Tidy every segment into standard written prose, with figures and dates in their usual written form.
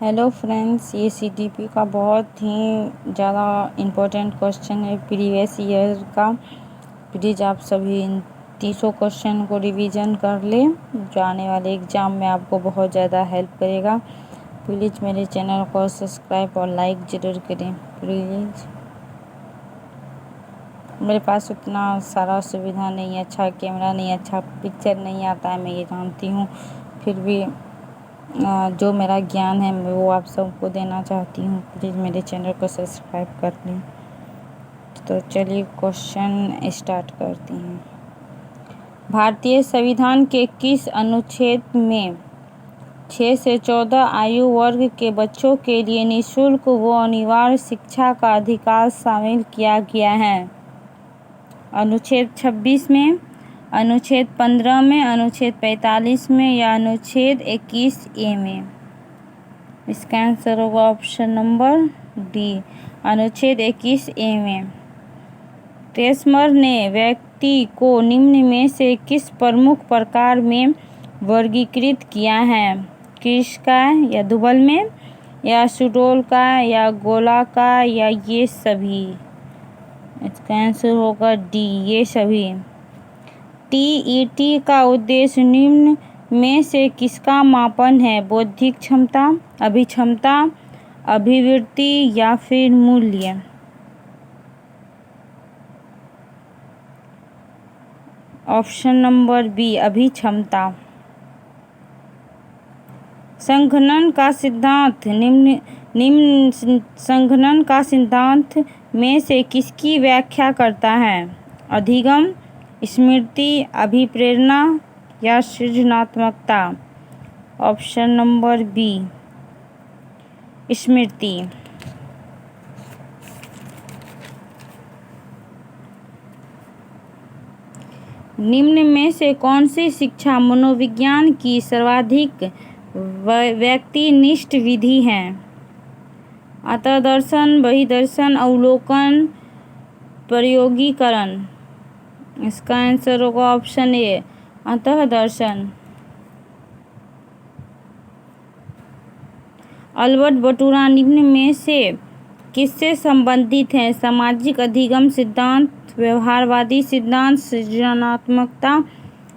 Hello friends, ये CTP का बहुत ही ज़्यादा इम्पोर्टेंट क्वेश्चन है प्रीवियस ईयर का। प्लीज़ आप सभी इन 300 क्वेश्चन को रिवीजन कर लें, जो आने वाले एग्ज़ाम में आपको बहुत ज़्यादा हेल्प करेगा। प्लीज़ मेरे चैनल को सब्सक्राइब और लाइक ज़रूर करें प्लीज़। मेरे पास उतना सारा सुविधा नहीं है, अच्छा कैमरा नहीं, अच्छा पिक्चर नहीं आता है, मैं ये जानती हूँ। फिर भी जो मेरा ज्ञान है मैं वो आप सबको देना चाहती हूँ। प्लीज़ मेरे चैनल को सब्सक्राइब कर लें। तो चलिए क्वेश्चन स्टार्ट करते हैं। भारतीय संविधान के किस अनुच्छेद में 6 से 14 आयु वर्ग के बच्चों के लिए निःशुल्क व अनिवार्य शिक्षा का अधिकार शामिल किया गया है? अनुच्छेद 26 में, अनुच्छेद 15 में, अनुच्छेद 45 में या अनुच्छेद 21A में? इसका आंसर होगा ऑप्शन नंबर डी, अनुच्छेद 21A में। ट्रेस्मर ने व्यक्ति को निम्न में से किस प्रमुख प्रकार में वर्गीकृत किया है? कृष्णकाय या दुबल में, या सुडोलकाय या गोलाकार या ये सभी? इसका आंसर होगा डी, ये सभी। टीईटी का उद्देश्य निम्न में से किसका मापन है? बौद्धिक क्षमता, अभिक्षमता, अभिवृत्ति या फिर मूल्य? ऑप्शन नंबर बी, अभिक्षमता। संघनन का सिद्धांत निम्न संघनन का सिद्धांत में से किसकी व्याख्या करता है? अधिगम, स्मृति, अभिप्रेरणा या सृजनात्मकता? ऑप्शन नंबर बी, स्मृति। निम्न में से कौन सी शिक्षा मनोविज्ञान की सर्वाधिक व्यक्तिनिष्ठ विधि है? अंतर्दर्शन, बहिर्दर्शन, अवलोकन, प्रयोगीकरण? इसका आंसर होगा ऑप्शन ए, अंतर्दर्शन। अल्बर्ट बटूरा निम्न में से किससे संबंधित है? सामाजिक अधिगम सिद्धांत, व्यवहारवादी सिद्धांत, सृजनात्मकता,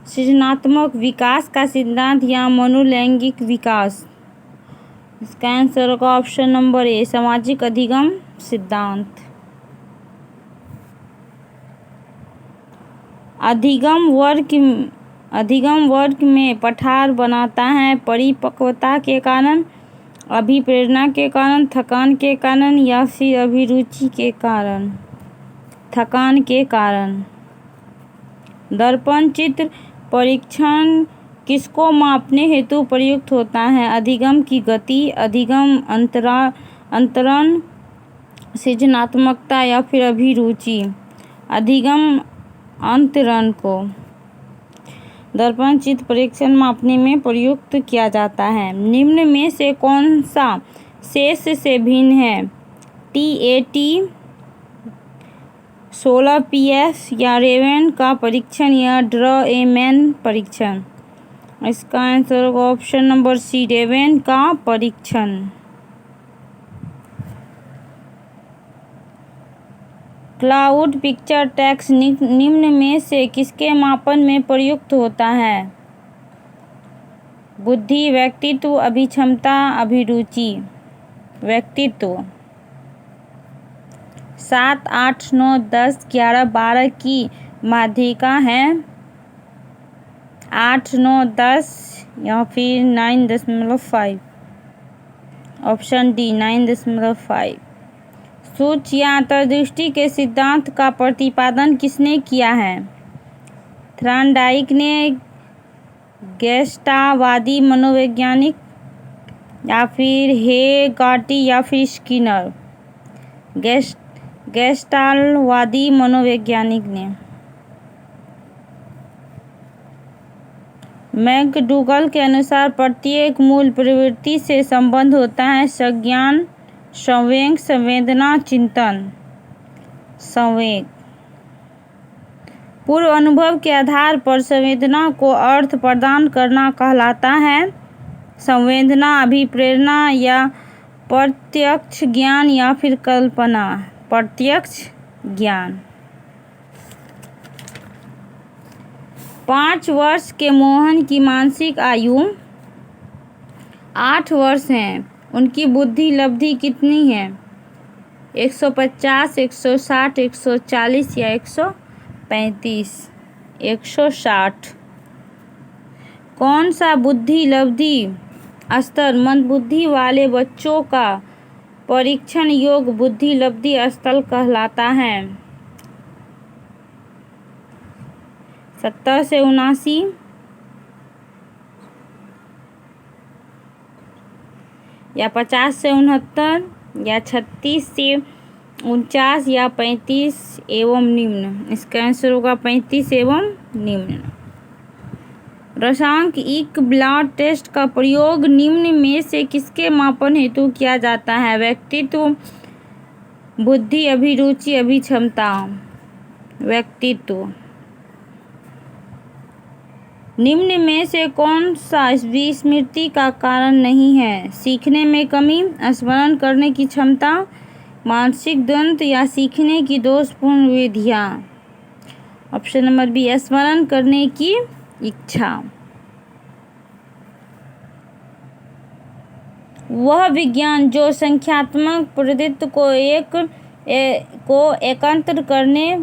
सृजनात्मक विकास का सिद्धांत या मनोलैंगिक विकास? इसका आंसर होगा ऑप्शन नंबर ए, सामाजिक अधिगम सिद्धांत। अधिगम वर्ग में पठार बनाता है परिपक्वता के कारण, अभिप्रेरणा के कारण, थकान के कारण या फिर अभिरुचि के कारण? थकान के कारण। दर्पण चित्र परीक्षण किसको मापने हेतु प्रयुक्त होता है? अधिगम की गति, अधिगम अंतरण, सृजनात्मकता या फिर अभिरुचि? अधिगम अंतरण को दर्पण चित्र परीक्षण मापने में प्रयुक्त किया जाता है। निम्न में से कौन सा शेष से भिन्न है? टीएटी, 16PS या रेवेन का परीक्षण या ड्रॉ-ए-मैन परीक्षण? इसका आंसर होगा ऑप्शन नंबर सी, रेवेन का परीक्षण। क्लाउड पिक्चर टैक्स निम्न में से किसके मापन में प्रयुक्त होता है? बुद्धि, व्यक्तित्व, अभिक्षमता, अभिरुचि? व्यक्तित्व। 7, 8, 9, 10, 11, 12 की माध्यिका है? 8, 9, 10 या फिर 9.5? Option D, 9.5। सूच या अंतर्दृष्टि के सिद्धांत का प्रतिपादन किसने किया है? थॉर्नडाइक ने, गेस्टाल्टवादी मनोवैज्ञानिक, या फिर हेगार्टी या फिर स्किनर? गेस्टाल्टवादी मनोवैज्ञानिक ने। मैकडूगल के अनुसार प्रत्येक मूल प्रवृत्ति से संबंध होता है संज्ञान, संवेग, संवेदना, चिंतन। संवेग। पूर्व अनुभव के आधार पर संवेदना को अर्थ प्रदान करना कहलाता है संवेदना, अभिप्रेरणा या प्रत्यक्ष ज्ञान या फिर कल्पना? प्रत्यक्ष ज्ञान। 5 वर्ष के मोहन की मानसिक आयु 8 वर्ष है। उनकी बुद्धि लब्धि कितनी है? 150, 160, 140 या 135? 160। कौन सा बुद्धि लब्धि स्तर मंदबुद्धि वाले बच्चों का परीक्षण योग्य बुद्धि लब्धि स्तर कहलाता है? 70 से 79 या 50 से 69 या 36 से 49 या 35 एवं निम्न? इसका आंसर होगा 35 एवं निम्न। रसायनिक ब्लड टेस्ट का प्रयोग निम्न में से किसके मापन हेतु किया जाता है? व्यक्तित्व, बुद्धि, अभिरुचि, अभिक्षमता? व्यक्तित्व। निम्न में से कौन सा विस्मृति का कारण नहीं है? सीखने में कमी, स्मरण करने की क्षमता, मानसिक द्वंद्व या सीखने की दोषपूर्ण विधियां? ऑप्शन नंबर बी, स्मरण करने की इच्छा। वह विज्ञान जो संख्यात्मक प्रतिनिधित्व को एकत्र करने,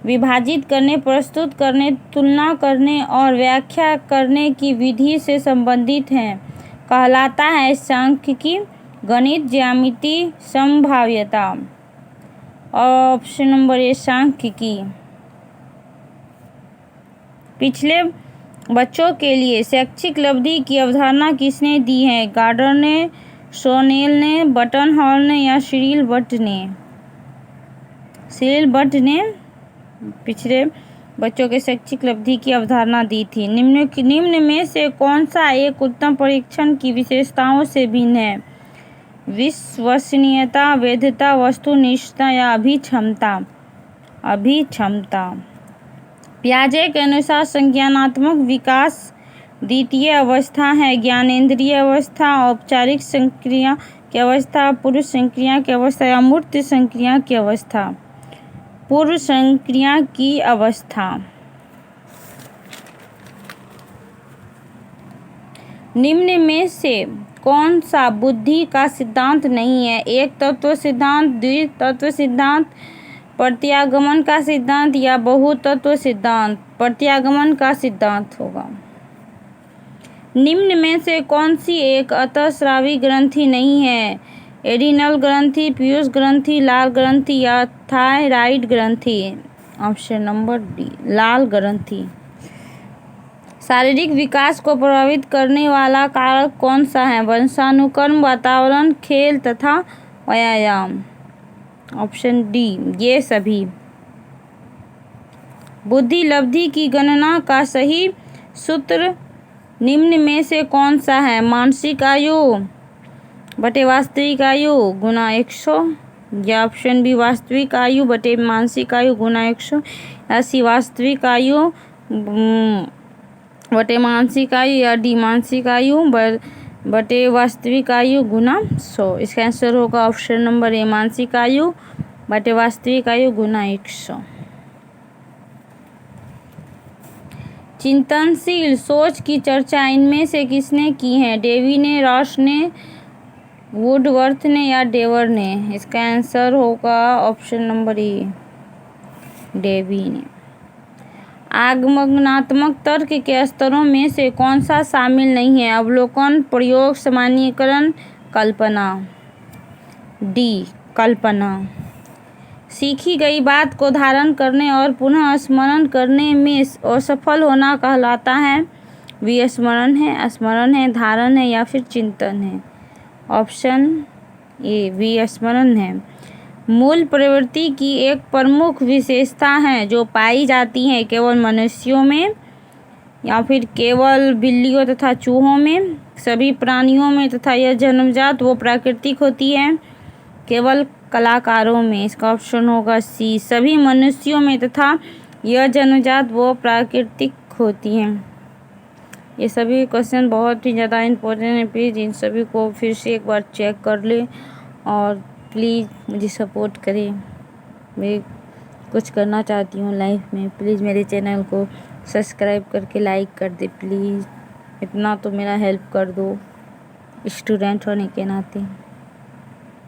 विभाजित करने, प्रस्तुत करने, तुलना करने और व्याख्या करने की विधि से संबंधित है, कहलाता है सांख्यिकी, गणित, ज्यामिति, संभाव्यता? ऑप्शन नंबर ए, सांख्यिकी। पिछले बच्चों के लिए शैक्षिक लब्धि की अवधारणा किसने दी है? गार्डनर ने, सोनेल ने, बटन हॉल ने या सिरिल बट ने? सिरिल बट ने पिछले बच्चों के शैक्षिक लब्धि की अवधारणा दी थी। निम्न में से कौन सा एक उत्तम परीक्षण की विशेषताओं से भिन्न है? विश्वसनीयता, वैधता, वस्तुनिष्ठता या अभिक्षमता? अभिक्षमता। पियाजे के अनुसार संज्ञानात्मक विकास द्वितीय अवस्था है। ज्ञानेंद्रिय अवस्था, औपचारिक संक्रिया की अवस्था, पूर्व संक्रिया की अवस्था या मूर्त संक्रिया की अवस्था? पूर्व संक्रिया की अवस्था। निम्न में से कौन सा बुद्धि का सिद्धांत नहीं है? एक तत्व सिद्धांत, द्वितत्व सिद्धांत, प्रत्यागमन का सिद्धांत या बहुतत्व सिद्धांत? प्रत्यागमन का सिद्धांत होगा। निम्न में से कौन सी एक अंतःस्रावी ग्रंथि नहीं है? एड्रिनल ग्रंथि, पीयूष ग्रंथि, लाल ग्रंथि या थायराइड ग्रंथि? ऑप्शन नंबर डी, लाल ग्रंथि। शारीरिक विकास को प्रभावित करने वाला कारक कौन सा है? वंशानुक्रम, वातावरण, खेल तथा व्यायाम? ऑप्शन डी, ये सभी। बुद्धि लब्धि की गणना का सही सूत्र निम्न में से कौन सा है? मानसिक आयु बटे वास्तविक आयु गुना 100 या ऑप्शन बी, वास्तविक आयु बटे मानसिक आयु गुना 100 या सी, वास्तविक आयु बटे मानसिक आयु या डी, मानसिक आयु बटे वास्तविक आयु गुना 100? इसका आंसर होगा ऑप्शन नंबर ए, मानसिक आयु बटे वास्तविक आयु गुना 100। चिंतनशील सोच की चर्चा इनमें से किसने की है? डेवी ने, रॉस ने, वुडवर्थ ने या डेवर ने? इसका आंसर होगा ऑप्शन नंबर ए, डेवी ने। आगमनात्मक तर्क के स्तरों में से कौन सा शामिल नहीं है? अवलोकन, प्रयोग, सामान्यीकरण, कल्पना? डी, कल्पना। सीखी गई बात को धारण करने और पुनः स्मरण करने में असफल होना कहलाता है? विस्मरण है, स्मरण है, धारण है या फिर चिंतन है? ऑप्शन ए, विस्मरण है। मूल प्रवृत्ति की एक प्रमुख विशेषता है जो पाई जाती है केवल मनुष्यों में या फिर केवल बिल्लियों तथा चूहों में, सभी प्राणियों में तथा यह जन्मजात व प्राकृतिक होती है केवल कलाकारों में? इसका ऑप्शन होगा सी, सभी मनुष्यों में तथा यह जन्मजात व प्राकृतिक होती है। ये सभी क्वेश्चन बहुत ही ज़्यादा इम्पोर्टेंट है। प्लीज़ इन सभी को फिर से एक बार चेक कर लें और प्लीज़ मुझे सपोर्ट करें। मैं कुछ करना चाहती हूँ लाइफ में, प्लीज़ मेरे चैनल को सब्सक्राइब करके लाइक कर दे प्लीज़। इतना तो मेरा हेल्प कर दो स्टूडेंट होने के नाते।